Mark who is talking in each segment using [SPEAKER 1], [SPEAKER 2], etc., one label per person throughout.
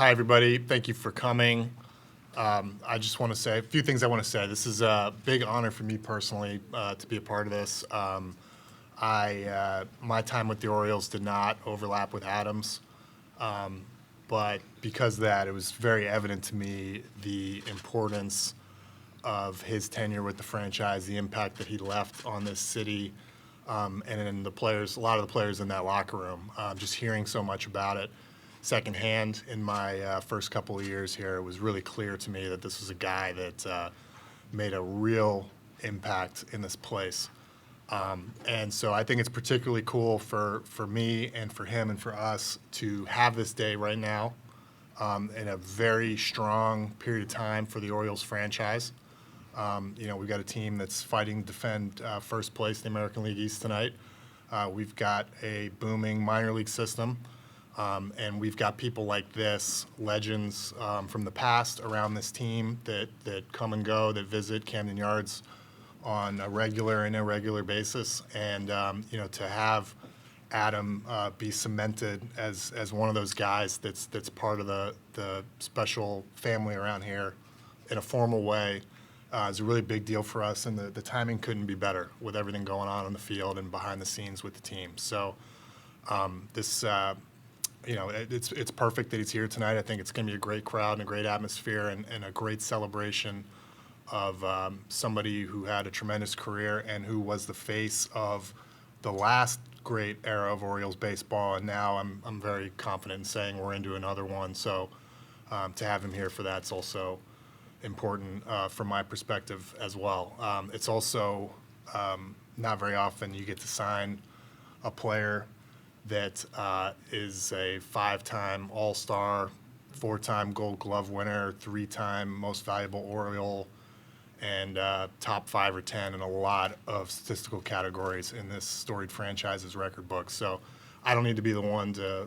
[SPEAKER 1] Hi, everybody. Thank you for coming. I just want to say a few things I want to say. This is a big honor for me personally to be a part of this. My time with the Orioles did not overlap with Adam's, but because of that, it was very evident to me the importance of his tenure with the franchise, the impact that he left on this city, and in the players, a lot of the players in that locker room. Just hearing so much about it secondhand in my first couple of years here, it was really clear to me that this was a guy that made a real impact in this place. And so I think it's particularly cool for me and for him and for us to have this day right now in a very strong period of time for the Orioles franchise. We've got a team that's fighting to defend first place in the American League East tonight. We've got a booming minor league system. And we've got people like this, legends from the past around this team that come and go, that visit Camden Yards on a regular and irregular basis. And, to have Adam be cemented as one of those guys that's part of the special family around here in a formal way is a really big deal for us. And the timing couldn't be better with everything going on the field and behind the scenes with the team. So it's perfect that he's here tonight. I think it's going to be a great crowd and a great atmosphere and a great celebration of somebody who had a tremendous career and who was the face of the last great era of Orioles baseball. And now I'm very confident in saying we're into another one. So to have him here for that's also important from my perspective as well. It's also not very often you get to sign a player that is a 5-time All-Star, 4-time Gold Glove winner, 3-time Most Valuable Oriole, and top 5 or 10 in a lot of statistical categories in this storied franchise's record book. So I don't need to be the one to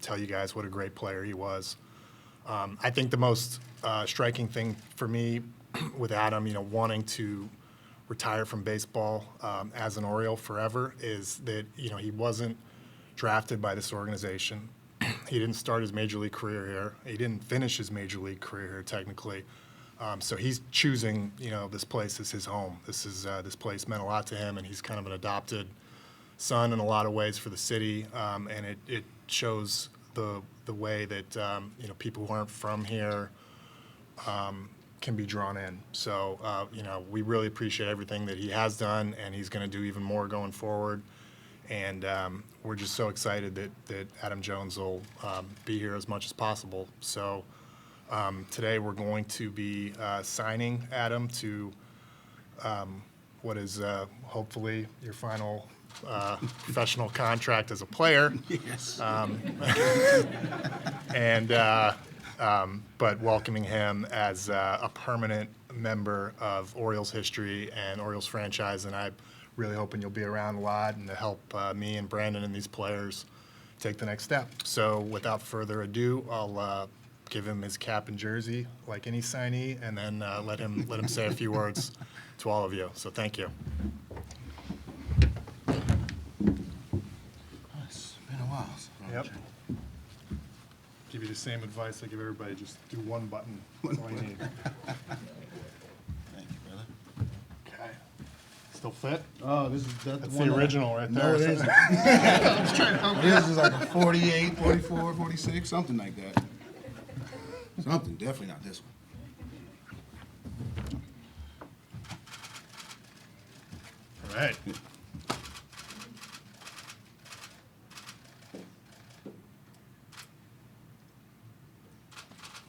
[SPEAKER 1] tell you guys what a great player he was. I think the most striking thing for me with Adam, wanting to retire from baseball as an Oriole forever is that, he wasn't drafted by this organization. He didn't start his major league career here. He didn't finish his major league career here technically. So he's choosing, this place as his home. This place meant a lot to him, and he's kind of an adopted son in a lot of ways for the city. And it shows the way that people who aren't from here can be drawn in. So we really appreciate everything that he has done, and he's going to do even more going forward. And we're just so excited that Adam Jones will be here as much as possible. So today we're going to be signing Adam to what is hopefully your final professional contract as a player.
[SPEAKER 2] Yes.
[SPEAKER 1] But welcoming him as a permanent member of Orioles history and Orioles franchise. And I really hoping you'll be around a lot and to help me and Brandon and these players take the next step. So without further ado, I'll give him his cap and jersey like any signee, and then let him say a few words to all of you. So thank you.
[SPEAKER 2] It's been a while.
[SPEAKER 1] Yep. Give you the same advice I give everybody. Just do one button. That's all you need.
[SPEAKER 2] Thank you, brother.
[SPEAKER 1] Okay. Still fit?
[SPEAKER 2] Oh, that's
[SPEAKER 1] That's the original right there.
[SPEAKER 2] No, it isn't. I was trying to help you. This is like a 48, 44, 46, something like that. Something, definitely not this one.
[SPEAKER 1] All right.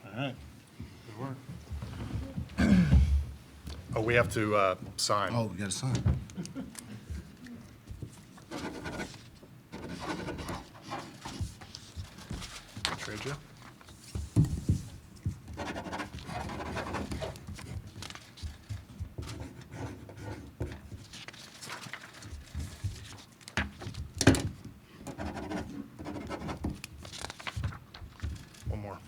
[SPEAKER 1] All right. Good work. Oh, we have to sign.
[SPEAKER 2] Oh, we got to sign.
[SPEAKER 1] Trade you. One more.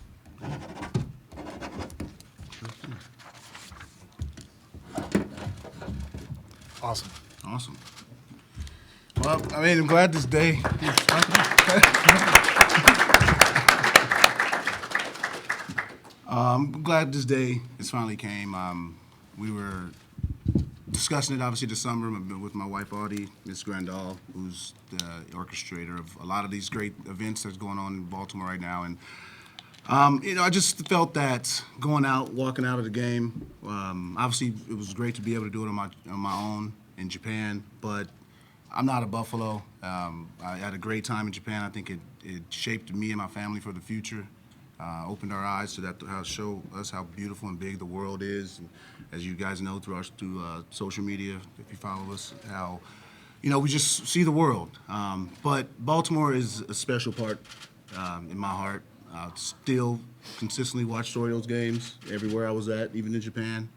[SPEAKER 1] Awesome.
[SPEAKER 2] Awesome. Well, I'm glad this day. I'm glad this day has finally came. We were discussing it obviously this summer with my wife Audie, Miss Grandal, who's the orchestrator of a lot of these great events that's going on in Baltimore right now. And I just felt that going out, walking out of the game, obviously it was great to be able to do it on my own in Japan, but I'm not a Buffalo. I had a great time in Japan. I think it shaped me and my family for the future. Opened our eyes to that, how show us how beautiful and big the world is. And as you guys know through social media, if you follow us, how we just see the world. But Baltimore is a special part in my heart. I still consistently watch Orioles games everywhere I was at, even in Japan.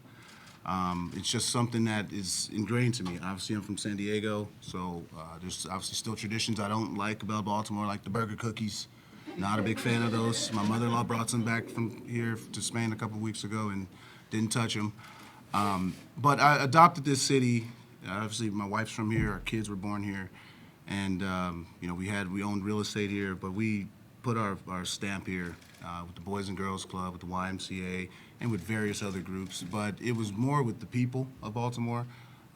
[SPEAKER 2] It's just something that is ingrained to me. Obviously, I'm from San Diego, so there's obviously still traditions I don't like about Baltimore, like the burger cookies. Not a big fan of those. My mother-in-law brought some back from here to Spain a couple weeks ago and didn't touch them. But I adopted this city. Obviously, my wife's from here. Our kids were born here, and we owned real estate here. But we put our stamp here with the Boys and Girls Club, with the YMCA, and with various other groups. But it was more with the people of Baltimore.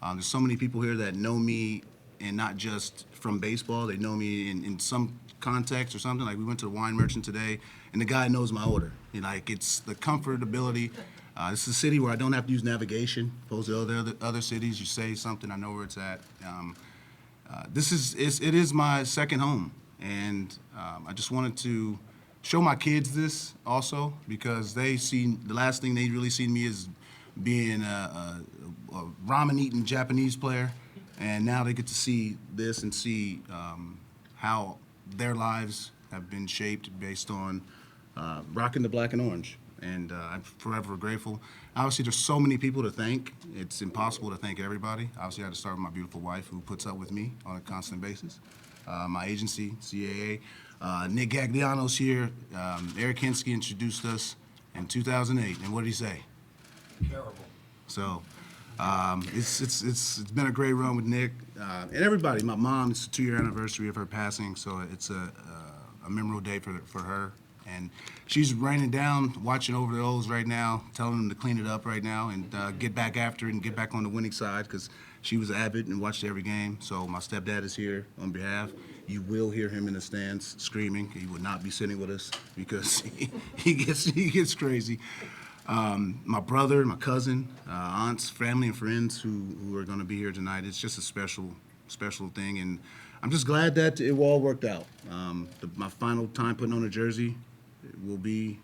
[SPEAKER 2] There's so many people here that know me, and not just from baseball. They know me in some context or something. Like we went to the wine merchant today, and the guy knows my order. It's the comfortability. This is a city where I don't have to use navigation. Opposed to other cities, you say something, I know where it's at. It is my second home, and I just wanted to show my kids this also, because the last thing they really seen me is being a ramen-eating Japanese player, and now they get to see this and see how their lives have been shaped based on rocking the black and orange. And I'm forever grateful. Obviously, there's so many people to thank. It's impossible to thank everybody. Obviously, I had to start with my beautiful wife, who puts up with me on a constant basis. My agency, CAA. Nick Gagliano's here. Eric Hinsky introduced us in 2008. And what did he say?
[SPEAKER 1] Terrible.
[SPEAKER 2] So it's been a great run with Nick and everybody. My mom, it's the 2-year anniversary of her passing, so it's a memorable day for her. And she's raining down, watching over the O's right now, telling them to clean it up right now and get back after it and get back on the winning side, because she was avid and watched every game. So my stepdad is here on behalf. You will hear him in the stands screaming. He would not be sitting with us because he gets crazy. My brother, my cousin, aunts, family, and friends who are going to be here tonight. It's just a special thing, and I'm just glad that it all worked out. My final time putting on a jersey will be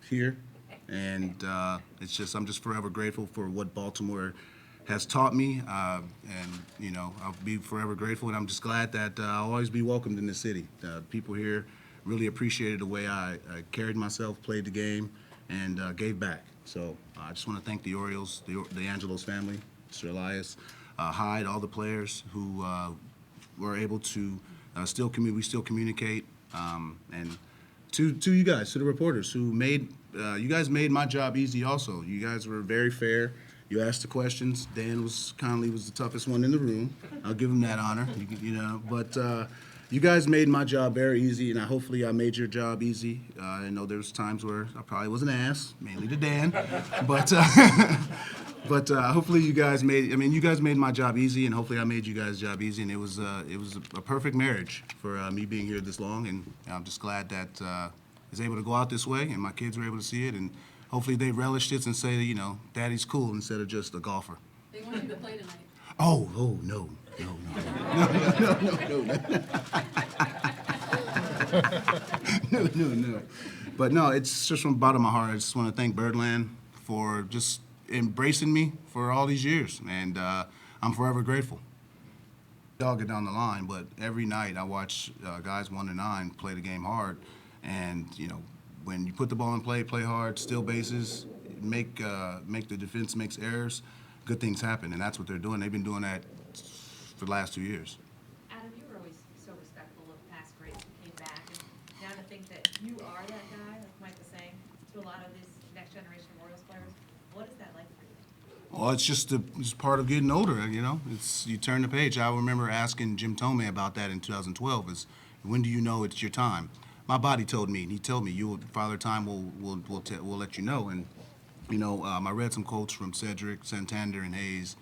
[SPEAKER 2] here, and I'm just forever grateful for what Baltimore has taught me, and I'll be forever grateful, and I'm just glad that I'll always be welcomed in this city. People here really appreciated the way I carried myself, played the game, and gave back. So I just want to thank the Orioles, the Angelos family, Mr. Elias, Hyde, all the players who were able to we still communicate, and to you guys, to the reporters who you guys made my job easy also. You guys were very fair. You asked the questions. Dan was the toughest one in the room. I'll give him that honor, but you guys made my job very easy, and hopefully I made your job easy. I know there was times where I probably was an ass, mainly to Dan, but hopefully you guys made my job easy, and hopefully I made you guys' job easy, and it was a perfect marriage for me being here this long, and I'm just glad that I was able to go out this way, and my kids were able to see it, and hopefully they relished it and say, Daddy's cool instead of just a golfer.
[SPEAKER 3] They want you to play tonight.
[SPEAKER 2] Oh, no. No. But no, it's just from the bottom of my heart. I just want to thank Birdland for just embracing me for all these years, and I'm forever grateful. I'll get down the line, but every night I watch guys 1 to 9 play the game hard, and when you put the ball in play hard, steal bases, make the defense makes errors, good things happen, and that's what they're doing. They've been doing that for the last 2 years.
[SPEAKER 3] Adam, you were always so respectful of past greats who came back, and now to think that you are that guy, like Mike was saying, to a lot of this next generation of Orioles players, what is that like for you?
[SPEAKER 2] Well, it's part of getting older, you turn the page. I remember asking Jim Tomei about that in 2012, is when do you know it's your time? my body told me, and he told me, Father Time will let you know. And I read some quotes from Cedric, Santander, and Hayes,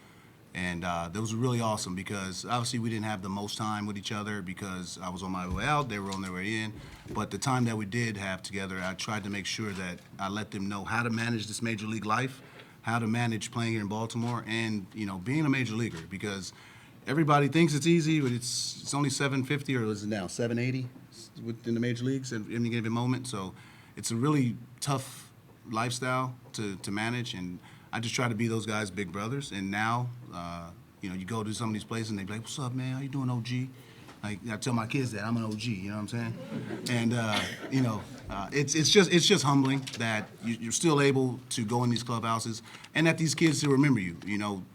[SPEAKER 2] and those were really awesome because obviously we didn't have the most time with each other because I was on my way out, they were on their way in. But the time that we did have together, I tried to make sure that I let them know how to manage this major league life, how to manage playing here in Baltimore, and being a major leaguer because everybody thinks it's easy, but it's only 750 or is it now 780 within the major leagues at any given moment. So it's a really tough lifestyle to manage, and I just try to be those guys' big brothers. And now, you go to some of these places and they be like, "What's up, man? How you doing, OG?" Like I tell my kids that I'm an OG. You know what I'm saying? And it's just humbling that you're still able to go in these clubhouses and that these kids still remember you.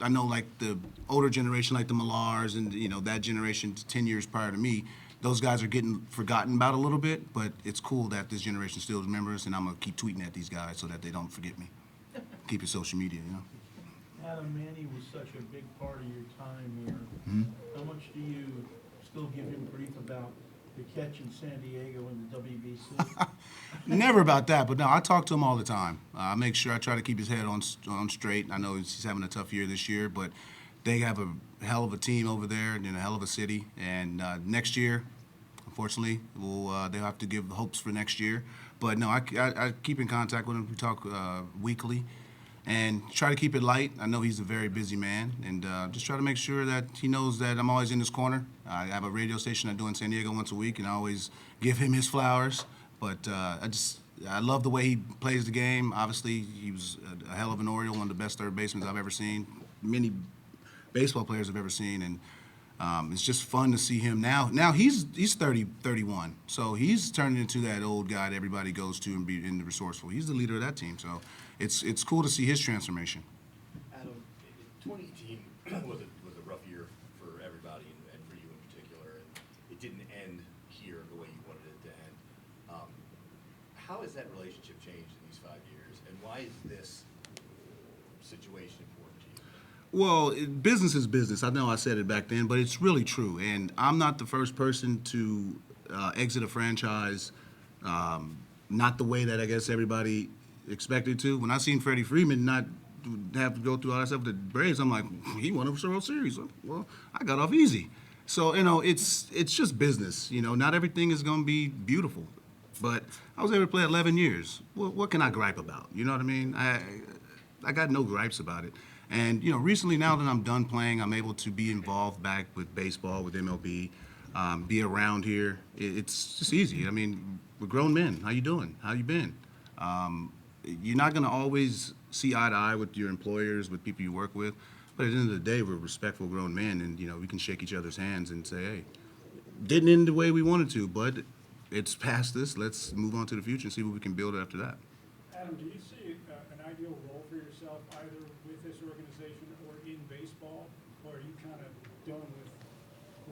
[SPEAKER 2] I know like the older generation, like the Millars and that generation 10 years prior to me, those guys are getting forgotten about a little bit. But it's cool that this generation still remembers, and I'm gonna keep tweeting at these guys so that they don't forget me. Keep your social media,
[SPEAKER 4] Adam, Manny was such a big part of your time here. How much do you still give him grief about the catch in San Diego in the WBC?
[SPEAKER 2] Never about that, but no, I talk to him all the time. I make sure I try to keep his head on straight. I know he's having a tough year this year, but they have a hell of a team over there and a hell of a city. And next year, unfortunately, they'll have to give hopes for next year. But no, I keep in contact with him. We talk weekly and try to keep it light. I know he's a very busy man, and just try to make sure that he knows that I'm always in his corner. I have a radio station I do in San Diego once a week, and I always give him his flowers. But I love the way he plays the game. Obviously, he was a hell of an Oriole, one of the best third basemen I've ever seen, many baseball players I've ever seen, and it's just fun to see him now. Now he's 30, 31, so he's turning into that old guy that everybody goes to and be in the resourceful. He's the leader of that team, so it's cool to see his transformation.
[SPEAKER 5] Adam, 2018 was a rough year for everybody and for you in particular, and it didn't end here the way you wanted it to end. How has that relationship changed in these 5 years, and why is this situation important to you?
[SPEAKER 2] Well, business is business. I know I said it back then, but it's really true. And I'm not the first person to exit a franchise not the way that I guess everybody expected to. When I seen Freddie Freeman not have to go through all that stuff with the Braves, I'm like, he won a World Series. Well, I got off easy. So, it's just business. Not everything is going to be beautiful. But I was able to play 11 years. Well, what can I gripe about? You know what I mean? I got no gripes about it. And, recently now that I'm done playing, I'm able to be involved back with baseball, with MLB, be around here. It's just easy. I mean, we're grown men. How you doing? How you been? You're not going to always see eye to eye with your employers, with people you work with. But at the end of the day, we're respectful grown men, and, we can shake each other's hands and say, hey, didn't end the way we wanted to, but it's past this. Let's move on to the future and see what we can build after that.
[SPEAKER 6] Adam, do you see an ideal role for yourself either with this organization or in baseball, or are you kind of done with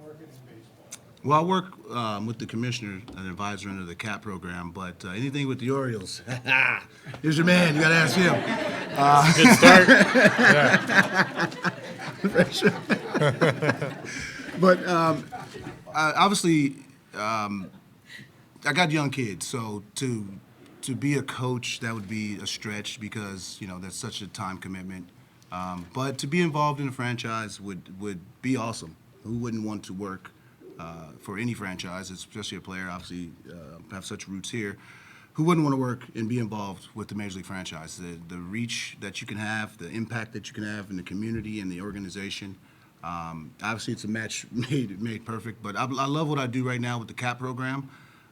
[SPEAKER 6] working in baseball?
[SPEAKER 2] Well, I work with the commissioner, an advisor under the CAP program, but anything with the Orioles, here's your man. You got to ask him.
[SPEAKER 1] Good start. Yeah.
[SPEAKER 2] But obviously, I got young kids, so to be a coach, that would be a stretch because that's such a time commitment. But to be involved in a franchise would be awesome. Who wouldn't want to work for any franchise, especially a player? Obviously, have such roots here. Who wouldn't want to work and be involved with the Major League franchise? The reach that you can have, the impact that you can have in the community and the organization. Obviously, it's a match made perfect, but I love what I do right now with the CAP program.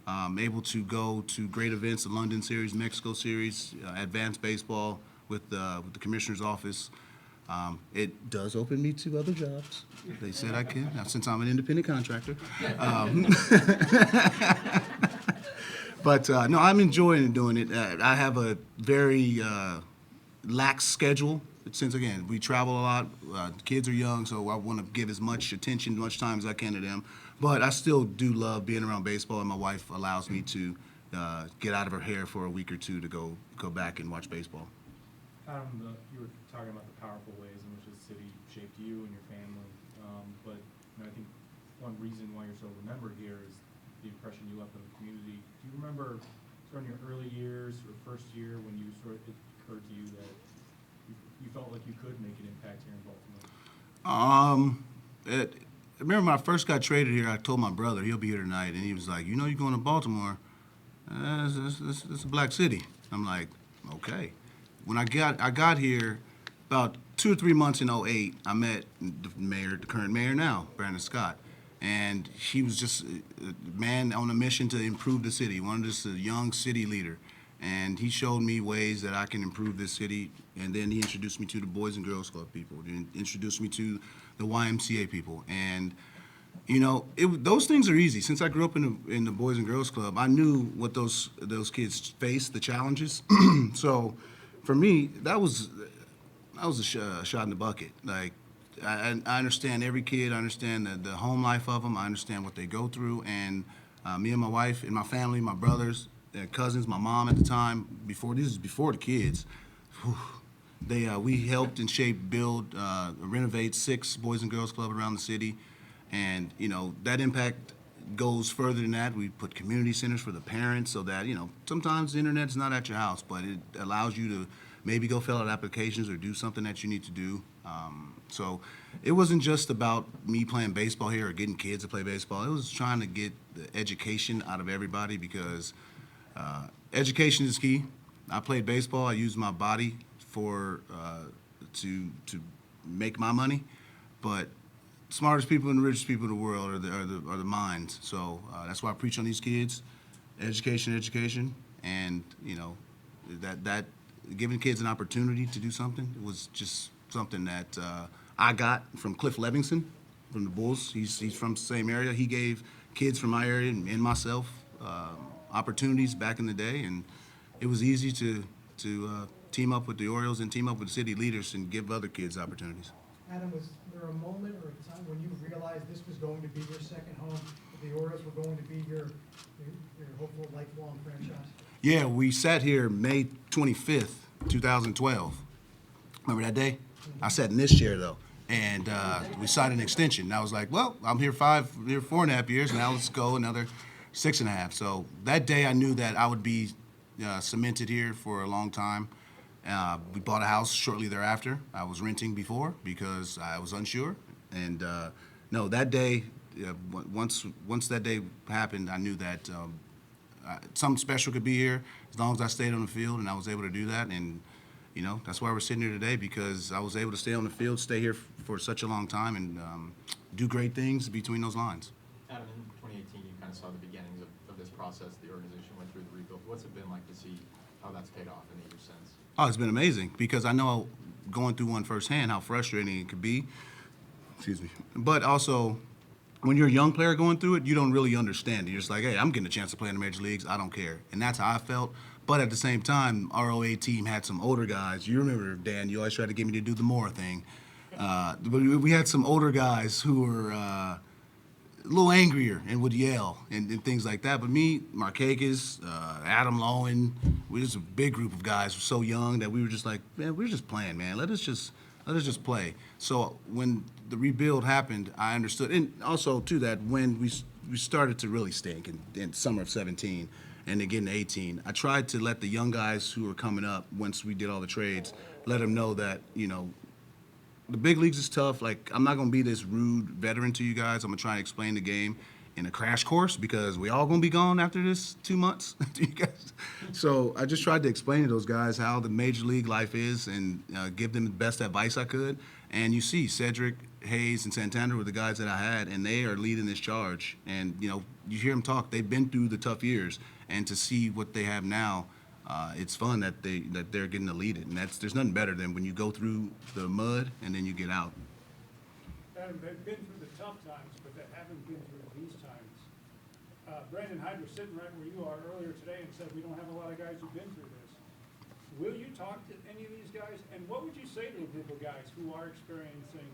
[SPEAKER 2] I'm able to go to great events, the London Series, Mexico Series, advanced baseball with the commissioner's office. It does open me to other jobs. They said I can, now, since I'm an independent contractor. But no, I'm enjoying doing it. I have a very lax schedule. Since, again, we travel a lot, kids are young, so I want to give as much attention, much time as I can to them. But I still do love being around baseball, and my wife allows me to get out of her hair for a week or two to go back and watch baseball.
[SPEAKER 7] You were talking about the powerful ways in which the city shaped you and your family, but I think one reason why you're so remembered here is the impression you left on the community. Do you remember sort of in your early years or first year when you sort of, it occurred to you that you felt like you could make an impact here in Baltimore?
[SPEAKER 2] I remember when I first got traded here, I told my brother, he'll be here tonight, and he was like, you know you're going to Baltimore. It's a black city. I'm like, okay. When I got here, about 2 or 3 months in '08, I met the current mayor now, Brandon Scott. And he was just a man on a mission to improve the city, just a young city leader. And he showed me ways that I can improve this city. And then he introduced me to the Boys and Girls Club people, and introduced me to the YMCA people. And you know, those things are easy. Since I grew up in the Boys and Girls Club, I knew what those kids faced, the challenges. So, for me, that was a shot in the bucket. Like, I understand every kid. I understand the home life of them. I understand what they go through. And me and my wife and my family, my brothers, cousins, my mom at the time, before the kids, we helped and shaped, build, renovate 6 Boys and Girls Club around the city. And, you know, that impact goes further than that. We put community centers for the parents so that, you know, sometimes the internet's not at your house, but it allows you to maybe go fill out applications or do something that you need to do. So it wasn't just about me playing baseball here or getting kids to play baseball. It was trying to get the education out of everybody because education is key. I played baseball. I used my body for to make my money, but smartest people and the richest people in the world are the minds. So that's why I preach on these kids, education, and you know that giving kids an opportunity to do something was just something that I got from Cliff Levingston from the Bulls. He's from the same area. He gave kids from my area and myself opportunities back in the day, and it was easy to team up with the Orioles and team up with city leaders and give other kids opportunities.
[SPEAKER 8] Adam, was there a moment or a time when you realized this was going to be your second home, that the Orioles were going to be your hopeful lifelong franchise?
[SPEAKER 2] Yeah, we sat here May 25th, 2012. Remember that day? I sat in this chair though, and we signed an extension. And I was like, well, I'm here 4.5 years. Now let's go another 6.5. So that day I knew that I would be cemented here for a long time. We bought a house shortly thereafter. I was renting before because I was unsure. And no, that day, once that day happened, I knew that something special could be here as long as I stayed on the field, and I was able to do that. And you know, that's why we're sitting here today, because I was able to stay on the field, stay here for such a long time, and do great things between those lines.
[SPEAKER 9] Adam, in 2018, you kind of saw the beginnings of this process. The organization went through the rebuild. What's it been like to see how that's paid off in the years since?
[SPEAKER 2] Oh, it's been amazing because I know going through one firsthand how frustrating it could be. Excuse me. But also, when you're a young player going through it, you don't really understand it. You're just like, hey, I'm getting a chance to play in the major leagues. I don't care. And that's how I felt. But at the same time, our OA team had some older guys. You remember, Dan, you always tried to get me to do the more thing. But we had some older guys who were a little angrier and would yell and things like that. But me, Markakis, Adam Lowen, we just a big group of guys, so young that we were just like, man, we're just playing, man. Let us just play. So when the rebuild happened, I understood. And also, too, that when we started to really stink in summer of 17 and again in 18, I tried to let the young guys who were coming up, once we did all the trades, let them know that, you know, the big leagues is tough. Like, I'm not going to be this rude veteran to you guys. I'm going to try and explain the game in a crash course because we all going to be gone after this 2 months. To you guys. So I just tried to explain to those guys how the major league life is and give them the best advice I could. And you see, Cedric, Hayes, and Santander were the guys that I had, and they are leading this charge. And, you know, you hear them talk. They've been through the tough years. And to see what they have now, it's fun that they're getting to lead it. And there's nothing better than when you go through the mud and then you get out.
[SPEAKER 6] Adam, they've been through the tough times, but they haven't been through these times. Brandon Hyde was sitting right where you are earlier today and said, we don't have a lot of guys who've been through this. Will you talk to any of these guys? And what would you say to a group of guys who are experiencing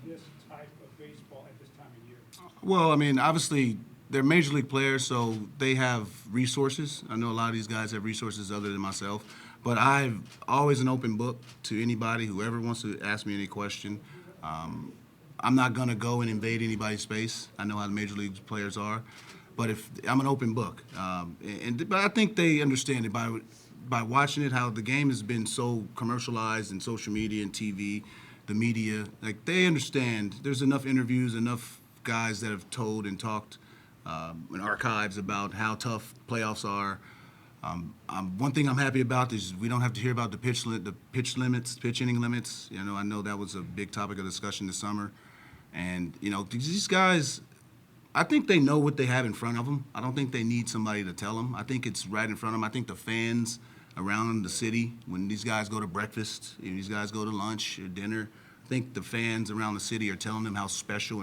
[SPEAKER 6] this type of baseball at this time of year?
[SPEAKER 2] Well, I mean, obviously, they're major league players, so they have resources. I know a lot of these guys have resources other than myself. But I'm always an open book to anybody, whoever wants to ask me any question. I'm not going to go and invade anybody's space. I know how the major league players are. But if I'm an open book, but I think they understand it by watching it, how the game has been so commercialized in social media and TV, the media. Like, they understand there's enough interviews, enough guys that have told and talked in archives about how tough playoffs are. One thing I'm happy about is we don't have to hear about the pitch limits, pitch inning limits. You know, I know that was a big topic of discussion this summer. And, you know, these guys, I think they know what they have in front of them. I don't think they need somebody to tell them. I think it's right in front of them. I think the fans around the city, when these guys go to breakfast, these guys go to lunch or dinner, I think the fans around the city are telling them how special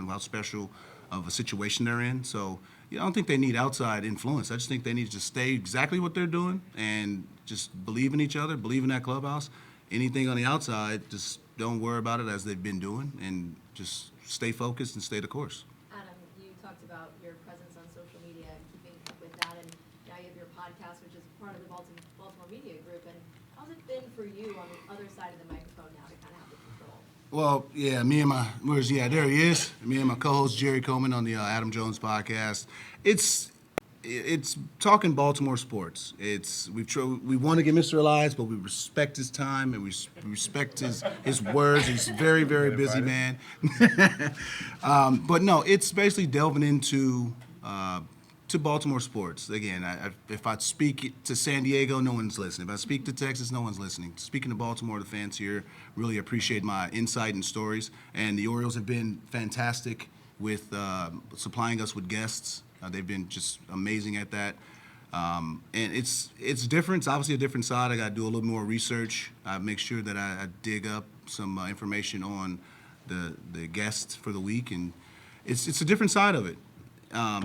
[SPEAKER 2] of a situation they're in. So, I don't think they need outside influence. I just think they need to stay exactly what they're doing and just believe in each other, believe in that clubhouse. Anything on the outside, just don't worry about it as they've been doing, and just stay focused and stay the course.
[SPEAKER 10] Adam, you talked about your presence on social media and keeping up with that, and now you have your podcast, which is part of the Baltimore Media Group. And how's it been for you on the other side of the microphone now to kind of have the control?
[SPEAKER 2] Well, yeah, there he is. Me and my co-host Jerry Coleman on the Adam Jones podcast. It's talking Baltimore sports. We want to get Mr. Elias, but we respect his time and we respect his words. He's a very, very busy man. But no, it's basically delving into to Baltimore sports. Again, if I speak to San Diego, no one's listening. If I speak to Texas, no one's listening. Speaking to Baltimore, the fans here really appreciate my insight and stories. And the Orioles have been fantastic with supplying us with guests. They've been just amazing at that. And it's different. It's obviously a different side. I got to do a little more research. I make sure that I dig up some information on the guests for the week. And it's a different side of it.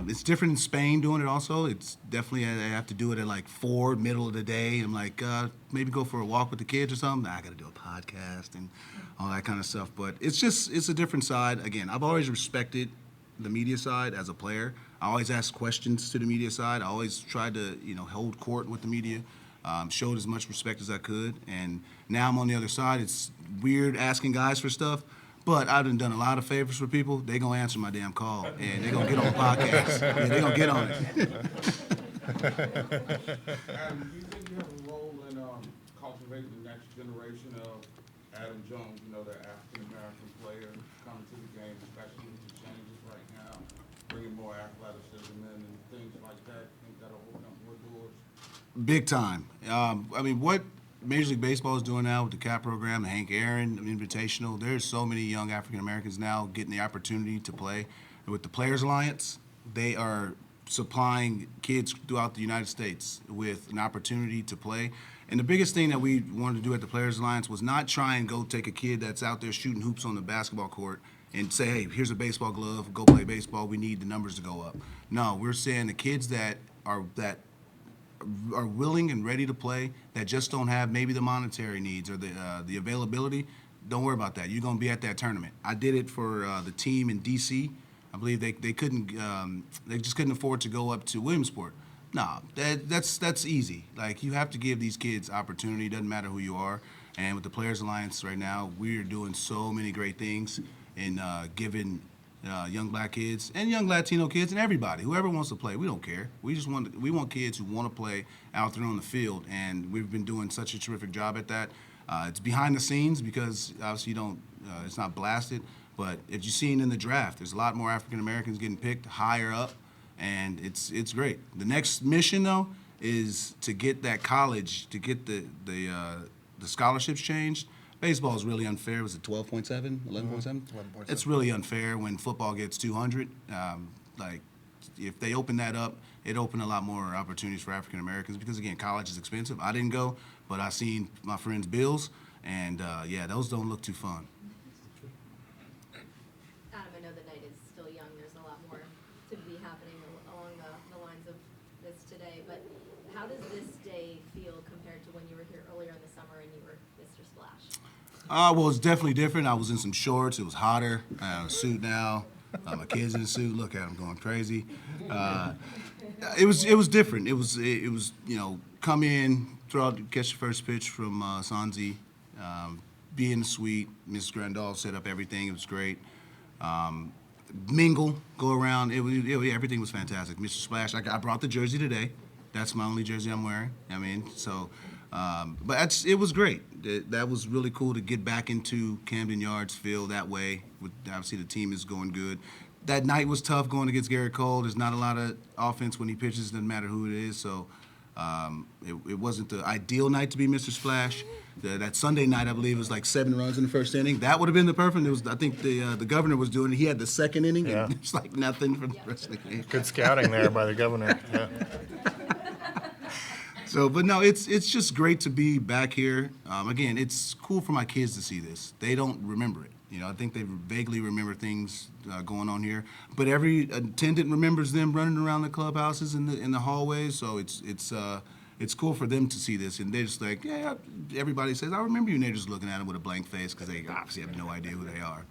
[SPEAKER 2] It's different in Spain doing it also. It's definitely, I have to do it at like 4, middle of the day. I'm like, maybe go for a walk with the kids or something. I got to do a podcast and all that kind of stuff. But it's a different side. Again, I've always respected the media side as a player. I always ask questions to the media side. I always tried to, hold court with the media, showed as much respect as I could. And now I'm on the other side. It's weird asking guys for stuff. But I've done a lot of favors for people. They're going to answer my damn call, and they're going to get on the podcast. Yeah, they're going to get on it.
[SPEAKER 11] Adam, do you think you have a role in cultivating the next generation of Adam Jones, the African-American player coming to the game, especially with the changes right now, bringing more athleticism in and things like that? Think that'll open up more doors?
[SPEAKER 2] Big time. What Major League Baseball is doing now with the CAP program, the Hank Aaron Invitational, there's so many young African Americans now getting the opportunity to play. And with the Players Alliance, they are supplying kids throughout the United States with an opportunity to play. And the biggest thing that we wanted to do at the Players Alliance was not try and go take a kid that's out there shooting hoops on the basketball court and say, hey, here's a baseball glove, go play baseball, we need the numbers to go up. No, we're saying the kids that are willing and ready to play, that just don't have maybe the monetary needs or the availability, don't worry about that. You're going to be at that tournament. I did it for the team in D.C. I believe they couldn't, they just couldn't afford to go up to Williamsport. No, that's easy. Like, you have to give these kids opportunity. Doesn't matter who you are. And with the Players Alliance right now, we're doing so many great things in giving young black kids and young Latino kids and everybody, whoever wants to play. We don't care. We want kids who want to play out there on the field, and we've been doing such a terrific job at that. It's behind the scenes because obviously it's not blasted, but if you've seen in the draft, there's a lot more African Americans getting picked higher up, and it's great. The next mission though is to get that college, to get the scholarships changed. Baseball is really unfair. Was it 12.7, 11.7?
[SPEAKER 1] 11.7.
[SPEAKER 2] It's really unfair when football gets 200. If they open that up, it opened a lot more opportunities for African Americans because, again, college is expensive. I didn't go, but I seen my friends' bills, and those don't look too fun.
[SPEAKER 10] Adam, I know the night is still young. There's a lot more to be happening along the lines of this today. But how does this day feel compared to when you were here earlier in the summer and you were Mr. Splash?
[SPEAKER 2] Well, it's definitely different. I was in some shorts. It was hotter. I have a suit now. My kids in a suit. Look at them going crazy. It was different. It was come in, catch the first pitch from Sanzi, be in the suite. Mrs. Grandal set up everything. It was great. mingle, go around. Everything was fantastic. Mr. Splash, I brought the jersey today. That's my only jersey I'm wearing. I mean, so, but it was great. That was really cool to get back into Camden Yards feel that way. Obviously, the team is going good. That night was tough going against Garrett Cole. There's not a lot of offense when he pitches. Doesn't matter who it is. So it wasn't the ideal night to be Mr. Splash. That Sunday night, I believe, was like 7 runs in the first inning. That would have been the perfect. It was, I think the governor was doing it. He had the second inning,
[SPEAKER 1] Yeah.
[SPEAKER 2] and it's like nothing for the rest of the game.
[SPEAKER 1] Good scouting there by the governor. Yeah.
[SPEAKER 2] So, but no, it's just great to be back here. Again, it's cool for my kids to see this. They don't remember it. You know, I think they vaguely remember things going on here, but every attendant remembers them running around the clubhouses in the hallways. So it's cool for them to see this, and they're just like, yeah. Everybody says, "I remember you," and they're just looking at them with a blank face because they obviously have no idea who they are.